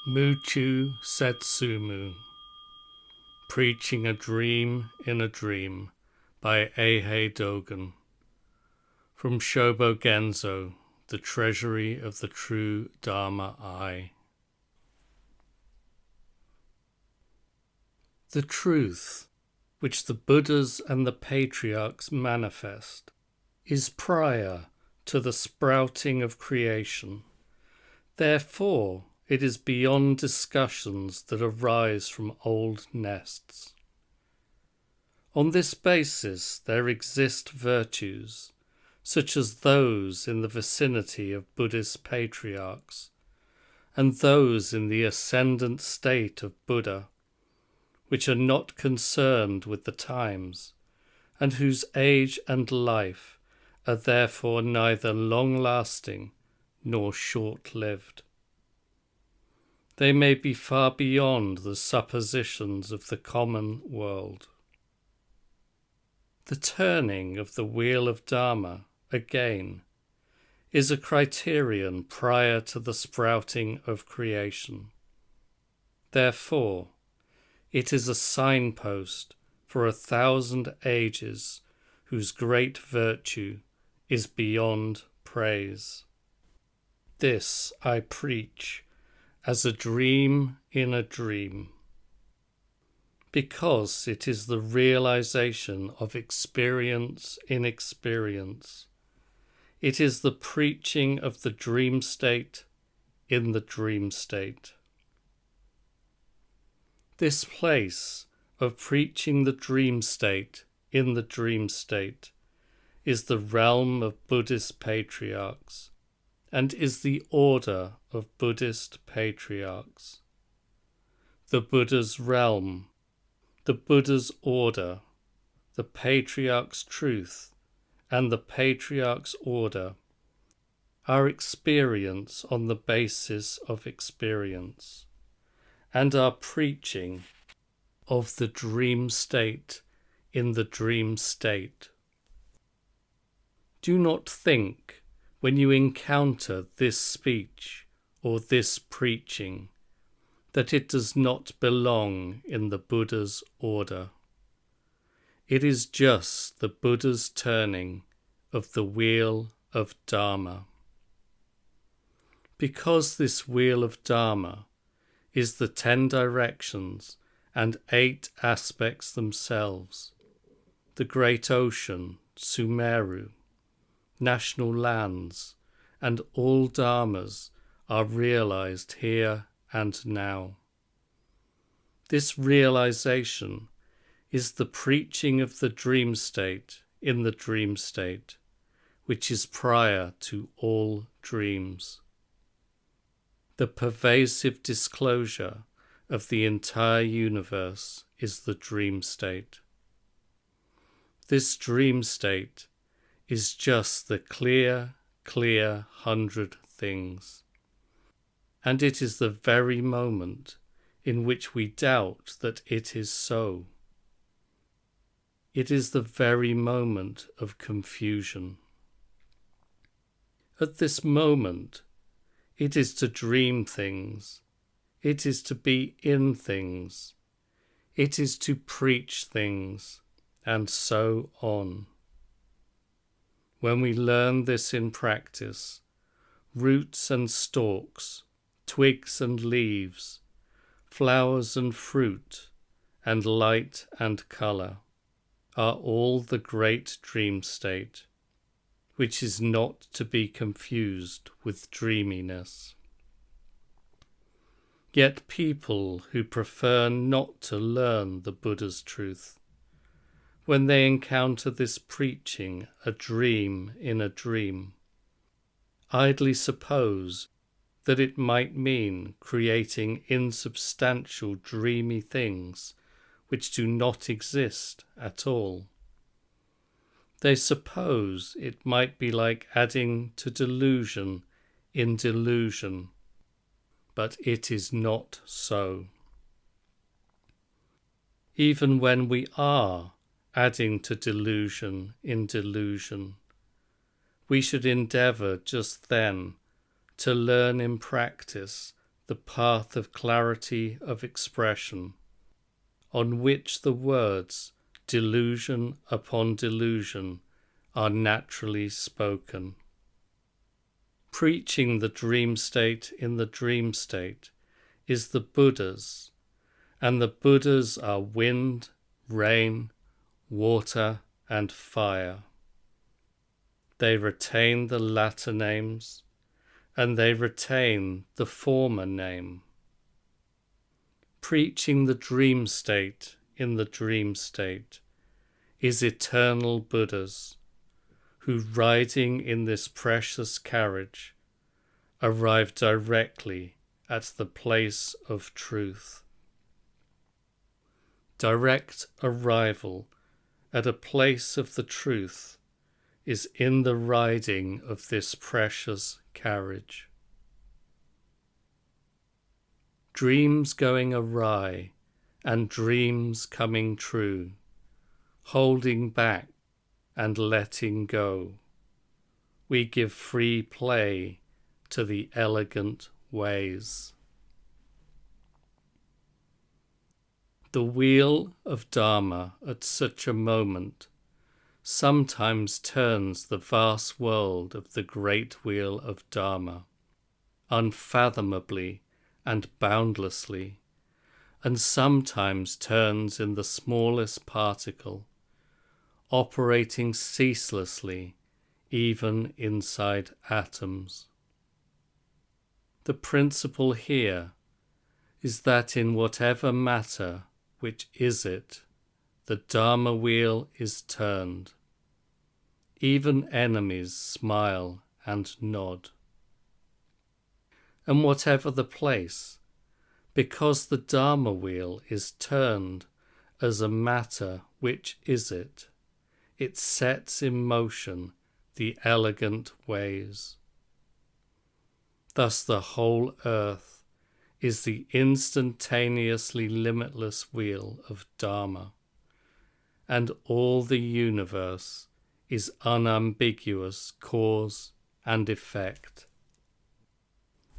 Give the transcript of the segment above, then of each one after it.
Muchu Setsumu, Preaching a Dream in a Dream by Eihei Dogen. From Shobogenzo, the Treasury of the True Dharma Eye. The truth, which the Buddhas and the patriarchs manifest, is prior to the sprouting of creation. Therefore, it is beyond discussions that arise from old nests. On this basis, there exist virtues, such as those in the vicinity of Buddhist patriarchs, and those in the ascendant state of Buddha, which are not concerned with the times, and whose age and life are therefore neither long-lasting nor short-lived. They may be far beyond the suppositions of the common world. The turning of the wheel of Dharma, again, is a criterion prior to the sprouting of creation. Therefore, it is a signpost for 1,000 ages whose great virtue is beyond praise. This I preach as a dream in a dream, because it is the realization of experience in experience. It is the preaching of the dream state in the dream state. This place of preaching the dream state in the dream state is the realm of Buddhist patriarchs, and is the order of Buddhist patriarchs. The Buddha's realm, the Buddha's order, the patriarch's truth, and the patriarch's order are experience on the basis of experience, and are preaching of the dream state in the dream state. Do not think, when you encounter this speech or this preaching, that it does not belong in the Buddha's order. It is just the Buddha's turning of the wheel of Dharma. Because this wheel of Dharma is the 10 directions and 8 aspects themselves, the great ocean, Sumeru, national lands, and all dharmas are realized here and now. This realization is the preaching of the dream state in the dream state, which is prior to all dreams. The pervasive disclosure of the entire universe is the dream state. This dream state is just the clear 100 things. And it is the very moment in which we doubt that it is so. It is the very moment of confusion. At this moment, it is to dream things. It is to be in things. It is to preach things, and so on. When we learn this in practice, roots and stalks, twigs and leaves, flowers and fruit, and light and colour are all the great dream state, which is not to be confused with dreaminess. Yet people who prefer not to learn the Buddha's truth, when they encounter this preaching a dream in a dream, idly suppose that it might mean creating insubstantial dreamy things which do not exist at all. They suppose it might be like adding to delusion in delusion, but it is not so. Even when we are adding to delusion in delusion, we should endeavour just then to learn in practice the path of clarity of expression, on which the words delusion upon delusion are naturally spoken. Preaching the dream state in the dream state is the Buddha's, and the Buddhas are wind, rain, water, and fire. They retain the latter names, and they retain the former name. Preaching the dream state in the dream state is eternal Buddhas, who, riding in this precious carriage, arrive directly at the place of truth. Direct arrival at a place of the truth is in the riding of this precious carriage. Dreams going awry and dreams coming true, holding back and letting go, we give free play to the elegant ways. The wheel of Dharma at such a moment sometimes turns the vast world of the great wheel of Dharma unfathomably and boundlessly, and sometimes turns in the smallest particle, operating ceaselessly even inside atoms. The principle here is that in whatever matter which is it, the Dharma wheel is turned. Even enemies smile and nod. And whatever the place, because the Dharma wheel is turned as a matter which is it, it sets in motion the elegant ways. Thus the whole earth is the instantaneously limitless wheel of Dharma, and all the universe is unambiguous cause and effect.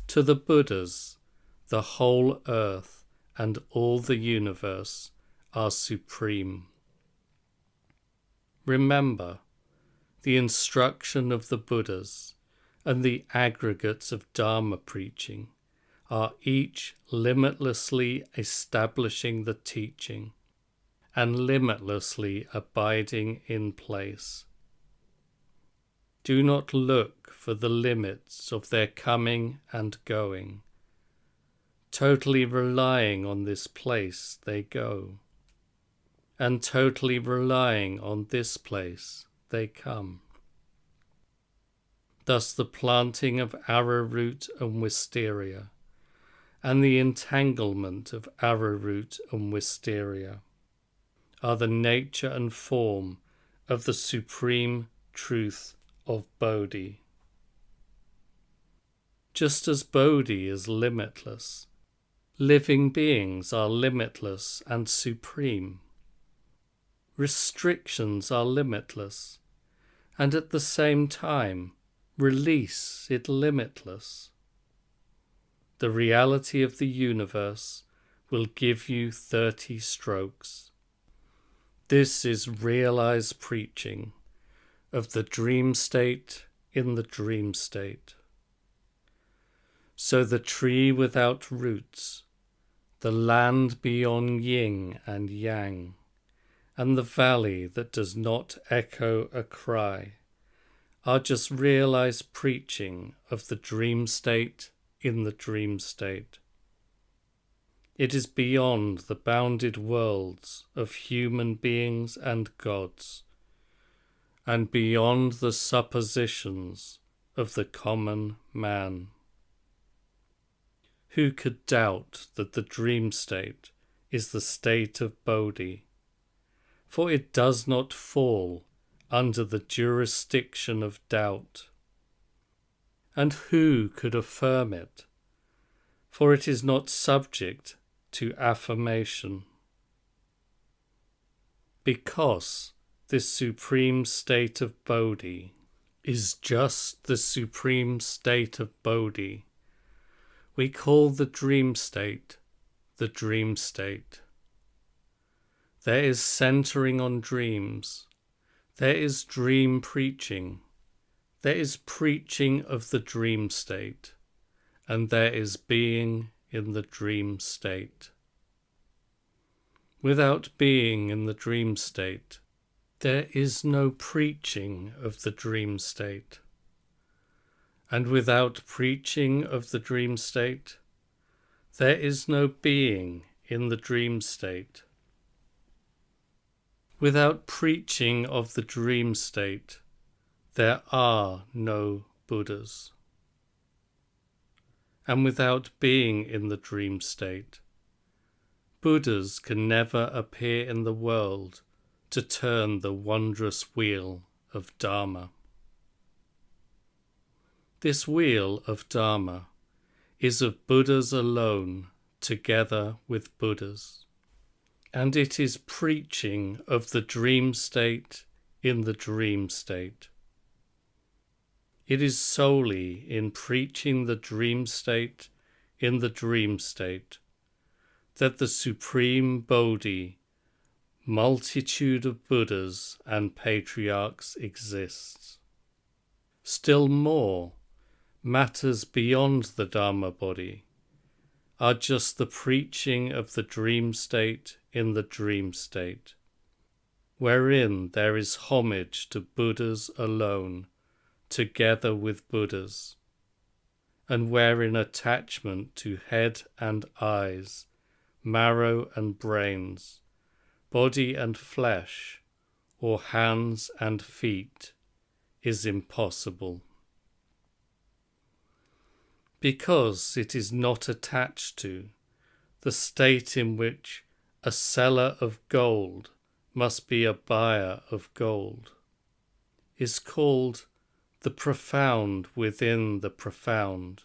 To the Buddhas, the whole earth and all the universe are supreme. Remember, the instruction of the Buddhas and the aggregates of Dharma preaching are each limitlessly establishing the teaching and limitlessly abiding in place. Do not look for the limits of their coming and going. Totally relying on this place they go, and totally relying on this place they come. Thus the planting of arrowroot and wisteria, and the entanglement of arrowroot and wisteria, are the nature and form of the supreme truth of Bodhi. Just as Bodhi is limitless, living beings are limitless and supreme. Restrictions are limitless, and at the same time, release is limitless. The reality of the universe will give you 30 strokes. This is realized preaching of the dream state in the dream state. So the tree without roots, the land beyond yin and yang, and the valley that does not echo a cry, are just realized preaching of the dream state in the dream state. It is beyond the bounded worlds of human beings and gods, and beyond the suppositions of the common man. Who could doubt that the dream state is the state of Bodhi? For it does not fall under the jurisdiction of doubt. And who could affirm it? For it is not subject to affirmation. Because this supreme state of Bodhi is just the supreme state of Bodhi, We call the dream state the dream state. There is centering on dreams. There is dream preaching. There is preaching of the dream state, and there is being in the dream state. Without being in the dream state, there is no preaching of the dream state. And without preaching of the dream state, there is no being in the dream state. Without preaching of the dream state, there are no Buddhas. And without being in the dream state, Buddhas can never appear in the world to turn the wondrous wheel of Dharma. This wheel of Dharma is of Buddhas alone together with Buddhas, and it is preaching of the dream state in the dream state. It is solely in preaching the dream state in the dream state that the Supreme Bodhi, multitude of Buddhas and patriarchs exists. Still more, matters beyond the Dharma body are just the preaching of the dream state in the dream state, wherein there is homage to Buddhas alone, together with Buddhas, and wherein attachment to head and eyes, marrow and brains, body and flesh, or hands and feet is impossible. Because it is not attached to the state in which a seller of gold must be a buyer of gold, is called the profound within the profound,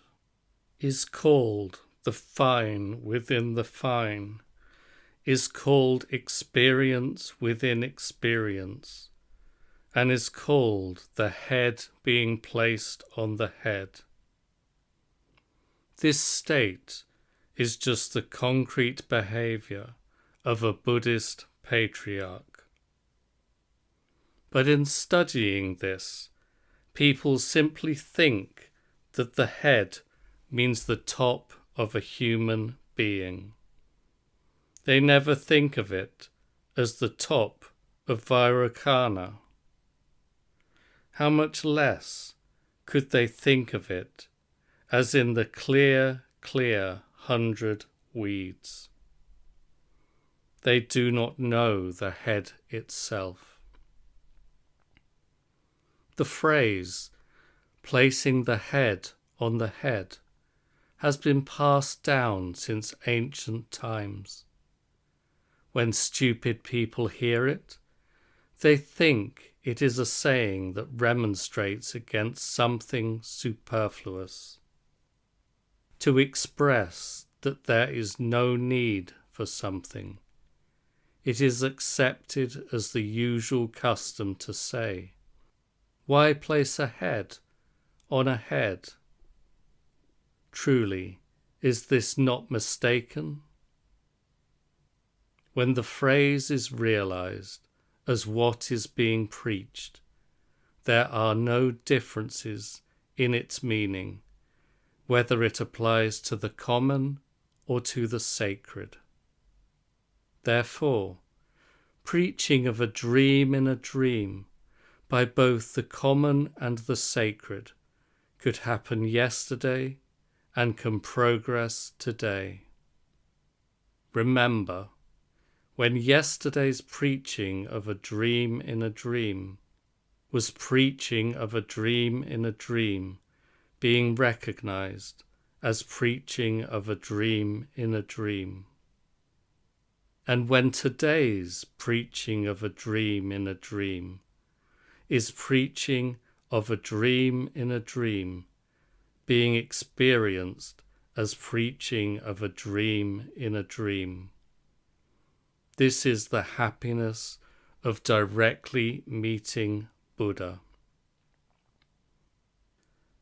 is called the fine within the fine, is called experience within experience, and is called the head being placed on the head. This state is just the concrete behavior of a Buddhist patriarch. But in studying this, people simply think that the head means the top of a human being. They never think of it as the top of Vairocana. How much less could they think of it as in the clear 100 weeds? They do not know the head itself. The phrase, placing the head on the head, has been passed down since ancient times. When stupid people hear it, they think it is a saying that remonstrates against something superfluous, to express that there is no need for something. It is accepted as the usual custom to say, "Why place a head on a head?" Truly, is this not mistaken? When the phrase is realized as what is being preached, there are no differences in its meaning, whether it applies to the common or to the sacred. Therefore, preaching of a dream in a dream by both the common and the sacred could happen yesterday and can progress today. Remember, when yesterday's preaching of a dream in a dream was preaching of a dream in a dream being recognized as preaching of a dream in a dream. And when today's preaching of a dream in a dream is preaching of a dream in a dream being experienced as preaching of a dream in a dream, this is the happiness of directly meeting Buddha.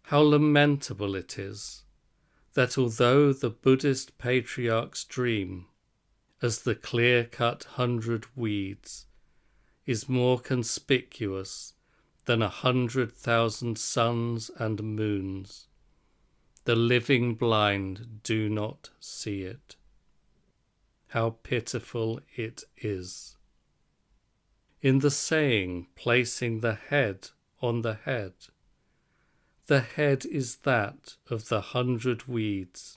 How lamentable it is that although the Buddhist patriarch's dream, as the clear-cut 100 weeds, is more conspicuous than 100,000 suns and moons, the living blind do not see it. How pitiful it is. In the saying, placing the head on the head is that of the 100 weeds,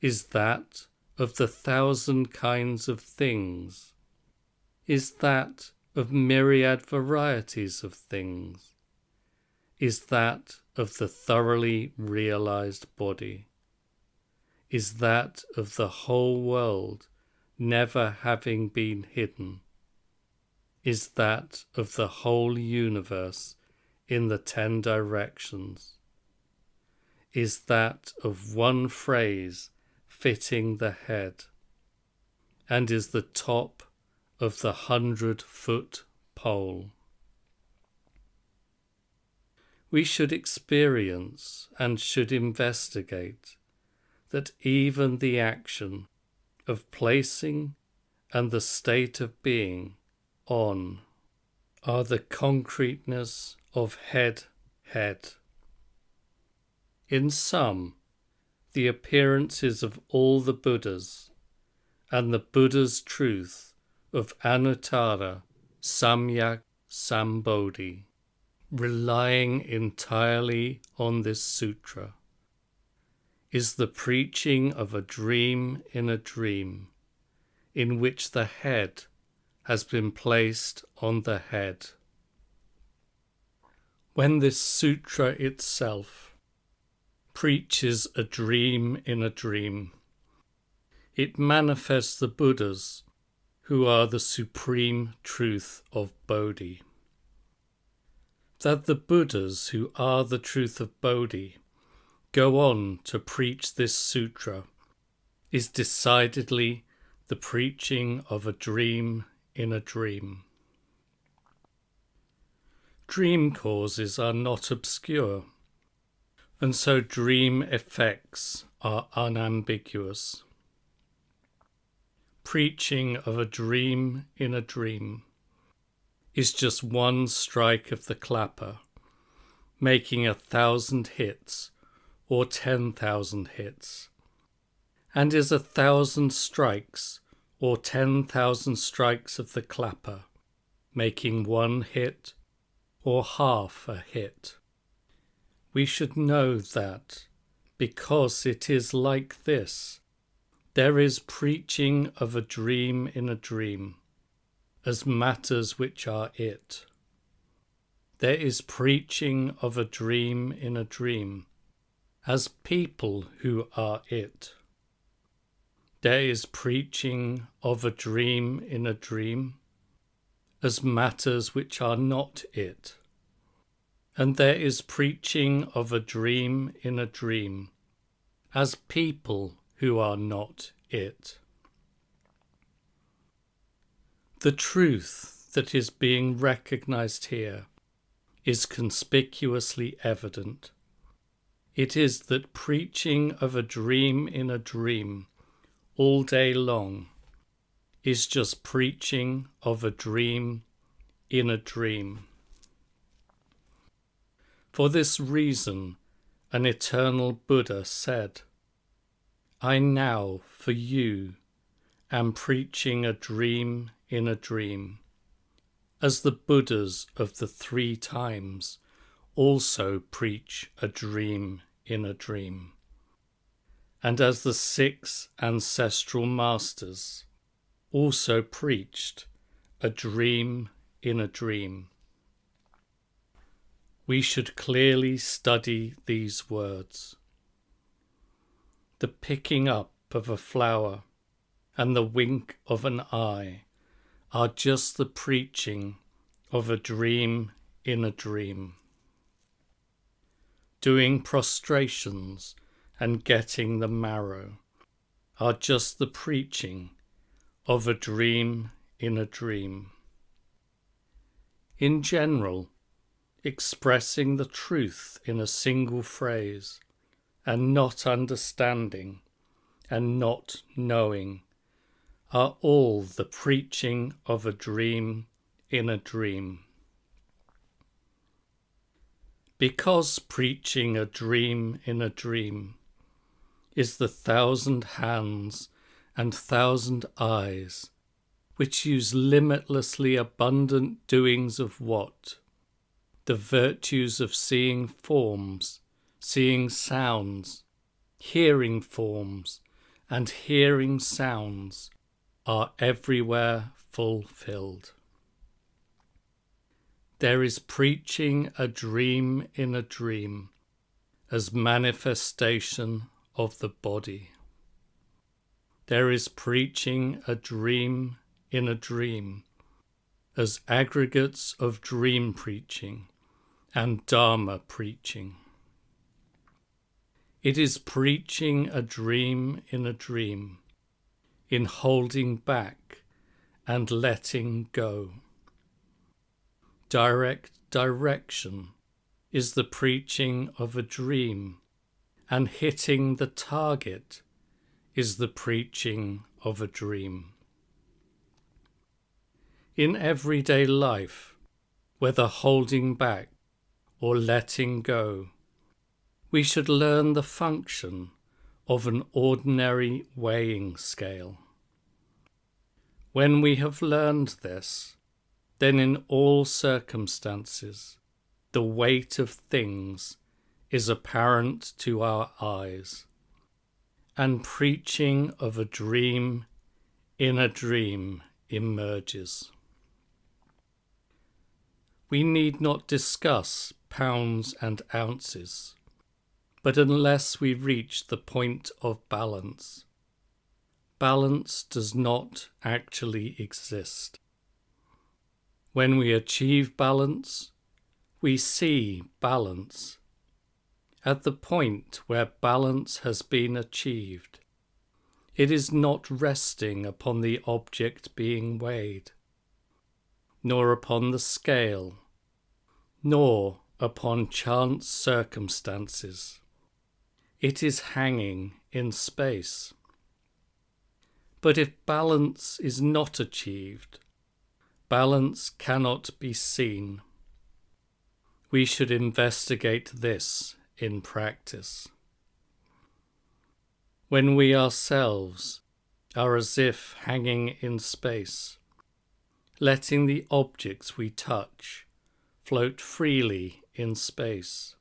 is that of the 1,000 kinds of things, is that of myriad varieties of things, is that of the thoroughly realized body, is that of the whole world never having been hidden, is that of the whole universe in the 10 directions, is that of one phrase fitting the head, and is the top of the 100-foot pole. We should experience and should investigate that even the action of placing and the state of being on are the concreteness of head. In sum, the appearances of all the Buddhas and the Buddha's truth of Anuttara Samyak Sambodhi, relying entirely on this sutra, is the preaching of a dream in a dream, in which the head has been placed on the head. When this sutra itself preaches a dream in a dream, it manifests the Buddhas who are the supreme truth of Bodhi. That the Buddhas who are the truth of Bodhi go on to preach this sutra is decidedly the preaching of a dream in a dream. Dream causes are not obscure, and so dream effects are unambiguous. Preaching of a dream in a dream is just one strike of the clapper, making 1,000 hits or 10,000 hits, and is 1,000 strikes or 10,000 strikes of the clapper, making 1 hit or half a hit. We should know that, because it is like this, there is preaching of a dream in a dream, as matters which are it. There is preaching of a dream in a dream, as people who are it. There is preaching of a dream in a dream, as matters which are not it. And there is preaching of a dream in a dream, as people who are not it. The truth that is being recognized here is conspicuously evident. It is that preaching of a dream in a dream all day long is just preaching of a dream in a dream. For this reason, an eternal Buddha said, I now, for you, am preaching a dream in a dream, as the Buddhas of the 3 times also preach a dream in a dream, and as the 6 ancestral masters also preached a dream in a dream. We should clearly study these words. The picking up of a flower and the wink of an eye are just the preaching of a dream in a dream. Doing prostrations and getting the marrow are just the preaching of a dream in a dream. In general, expressing the truth in a single phrase and not understanding and not knowing are all the preaching of a dream in a dream. Because preaching a dream in a dream is the 1,000 hands and 1,000 eyes which use limitlessly abundant doings of what? The virtues of seeing forms, seeing sounds, hearing forms, and hearing sounds are everywhere fulfilled. There is preaching a dream in a dream as manifestation of the body. There is preaching a dream in a dream as aggregates of dream preaching and Dharma preaching. It is preaching a dream in a dream, in holding back and letting go. Direct direction is the preaching of a dream, and hitting the target is the preaching of a dream. In everyday life, whether holding back or letting go, we should learn the function of an ordinary weighing scale. When we have learned this, then in all circumstances, the weight of things is apparent to our eyes, and preaching of a dream in a dream emerges. We need not discuss pounds and ounces, but unless we reach the point of balance, balance does not actually exist. When we achieve balance, we see balance. At the point where balance has been achieved, it is not resting upon the object being weighed, nor upon the scale, nor upon chance circumstances. It is hanging in space. But if balance is not achieved, balance cannot be seen. We should investigate this in practice. When we ourselves are as if hanging in space, letting the objects we touch float freely in space,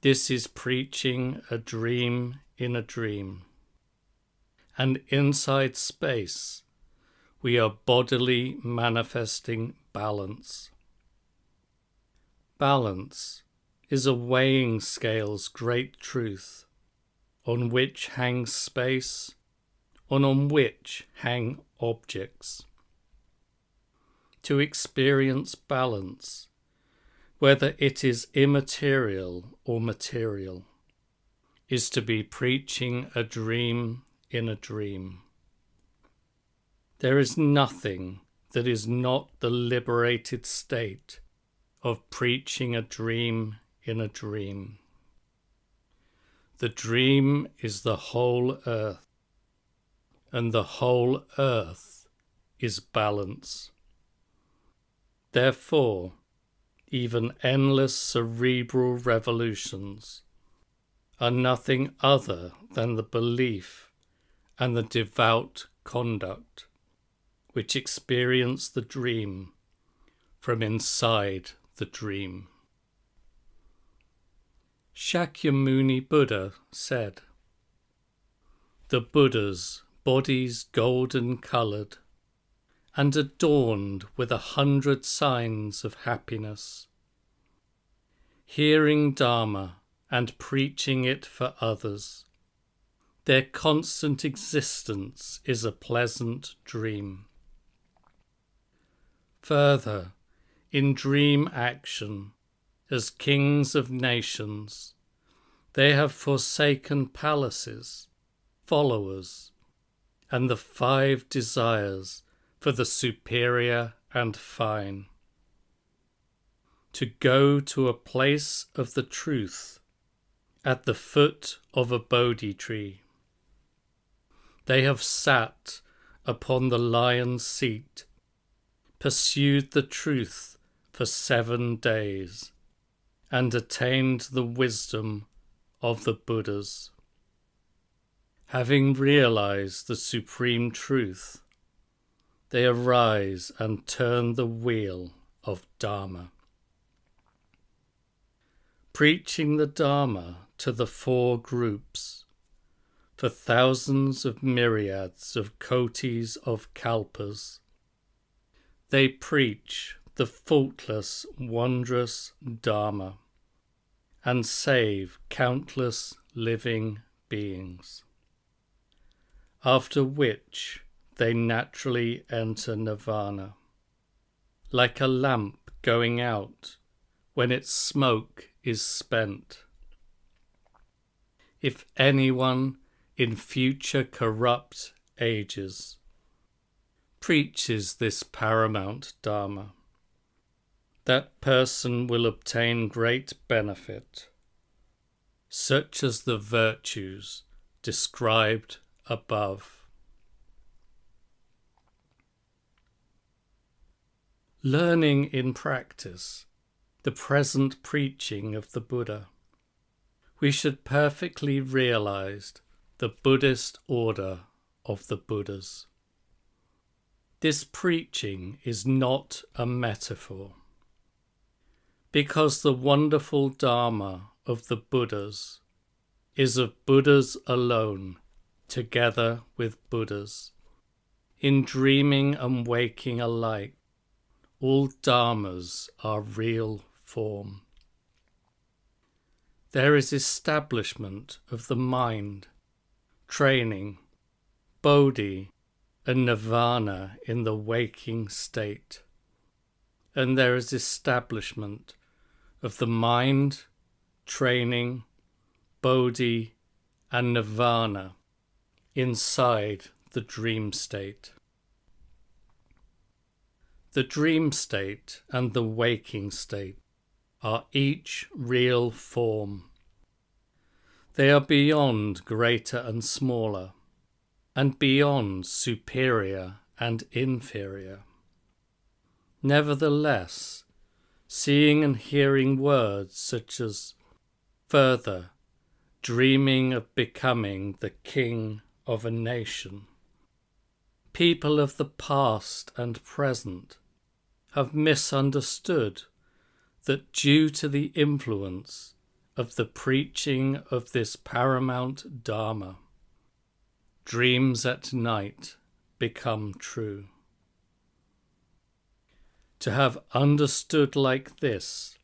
this is preaching a dream in a dream. And inside space, we are bodily manifesting balance. Balance is a weighing scale's great truth, on which hangs space, and on which hang objects. To experience balance, whether it is immaterial or material, is to be preaching a dream in a dream. There is nothing that is not the liberated state of preaching a dream in a dream. The dream is the whole earth, and the whole earth is balance. Therefore, even endless cerebral revolutions are nothing other than the belief and the devout conduct which experience the dream from inside the dream. Shakyamuni Buddha said, "The Buddha's body's golden-coloured and adorned with 100 signs of happiness. Hearing Dharma and preaching it for others, their constant existence is a pleasant dream." Further, in dream action, as kings of nations, they have forsaken palaces, followers, and the 5 desires for the superior and fine. To go to a place of the truth at the foot of a Bodhi tree. They have sat upon the lion's seat, pursued the truth for 7 days, and attained the wisdom of the Buddhas. Having realized the supreme truth, they arise and turn the wheel of Dharma. Preaching the Dharma to the 4 groups, for thousands of myriads of kotis of kalpas, they preach the faultless, wondrous Dharma and save countless living beings, after which they naturally enter nirvana, like a lamp going out when its smoke is spent. If anyone in future corrupt ages preaches this paramount Dharma, that person will obtain great benefit, such as the virtues described above. Learning in practice the present preaching of the Buddha, we should perfectly realize the Buddhist order of the Buddhas. This preaching is not a metaphor, because the wonderful Dharma of the Buddhas is of Buddhas alone, together with Buddhas. In dreaming and waking alike, all Dharmas are real form. There is establishment of the mind, training, bodhi, and nirvana in the waking state, and there is establishment of the mind, training, bodhi, and nirvana inside the dream state. The dream state and the waking state are each real form. They are beyond greater and smaller, and beyond superior and inferior. Nevertheless, seeing and hearing words such as further, dreaming of becoming the king of a nation, people of the past and present have misunderstood that due to the influence of the preaching of this paramount Dharma, dreams at night become true. To have understood like this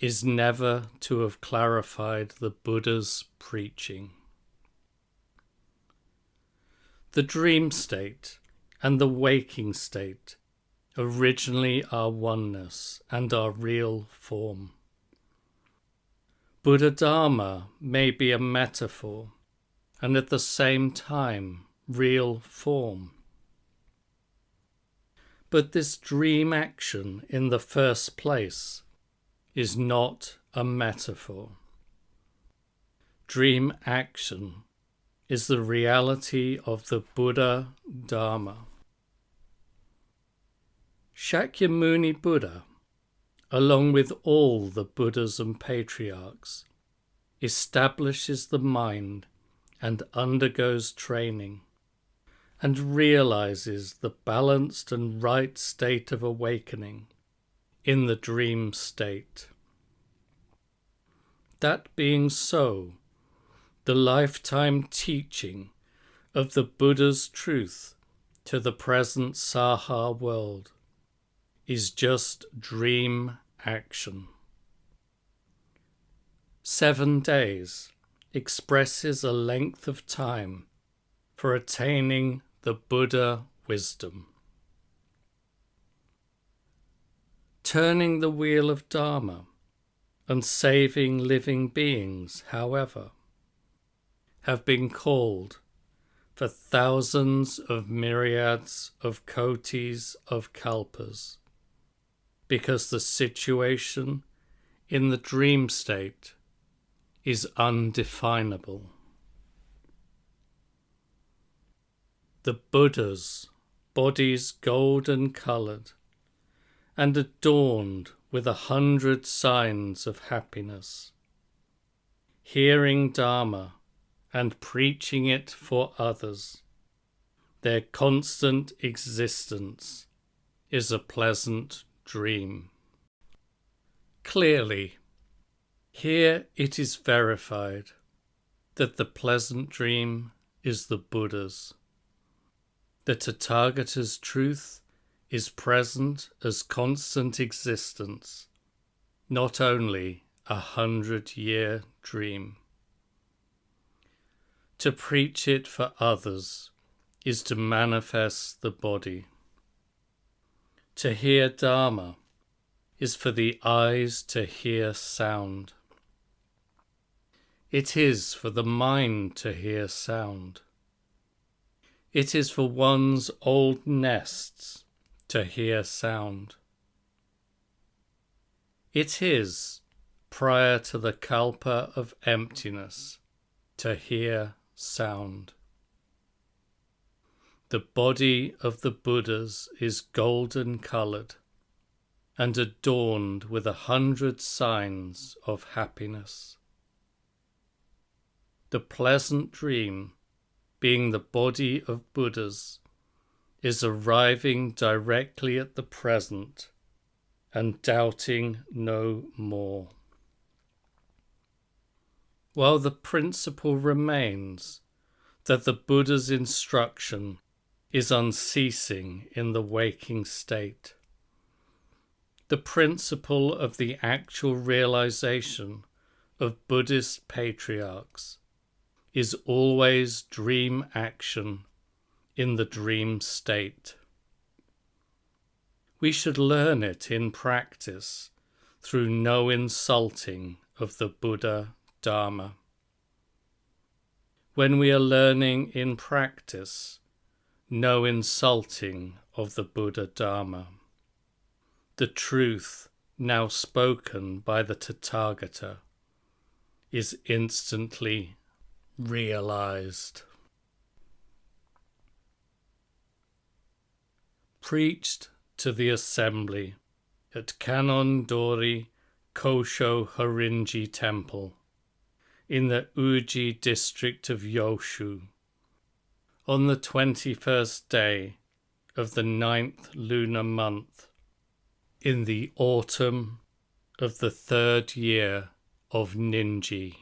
is never to have clarified the Buddha's preaching. The dream state and the waking state originally are oneness and are real form. Buddha Dharma may be a metaphor and at the same time real form. But this dream action in the first place is not a metaphor. Dream action is the reality of the Buddha Dharma. Shakyamuni Buddha, along with all the Buddhas and patriarchs, establishes the mind and undergoes training, and realizes the balanced and right state of awakening in the dream state. That being so, the lifetime teaching of the Buddha's truth to the present Saha world is just dream action. 7 days expresses a length of time for attaining the Buddha wisdom. Turning the wheel of Dharma and saving living beings, however, have been called for thousands of myriads of kotis of kalpas, because the situation in the dream state is undefinable. The Buddha's bodies golden-coloured and adorned with 100 signs of happiness, hearing Dharma and preaching it for others, their constant existence is a pleasant dream. Clearly, here it is verified that the pleasant dream is the Buddha's. The Tathagata's truth is present as constant existence, not only 100-year dream. To preach it for others is to manifest the body. To hear Dharma is for the eyes to hear sound. It is for the mind to hear sound. It is for one's old nests to hear sound. It is, prior to the kalpa of emptiness, to hear sound. The body of the Buddhas is golden-coloured and adorned with 100 signs of happiness. The pleasant dream, being the body of Buddhas, is arriving directly at the present and doubting no more. While the principle remains that the Buddha's instruction is unceasing in the waking state, the principle of the actual realization of Buddhist patriarchs is always dream action in the dream state. We should learn it in practice through no insulting of the Buddha Dharma. When we are learning in practice, no insulting of the Buddha Dharma. The truth now spoken by the Tathagata is instantly realized. Preached to the assembly at Kannon-dori Kosho Harinji Temple in the Uji district of Yoshu on the 21st day of the 9th lunar month in the autumn of the 3rd year of Ninji.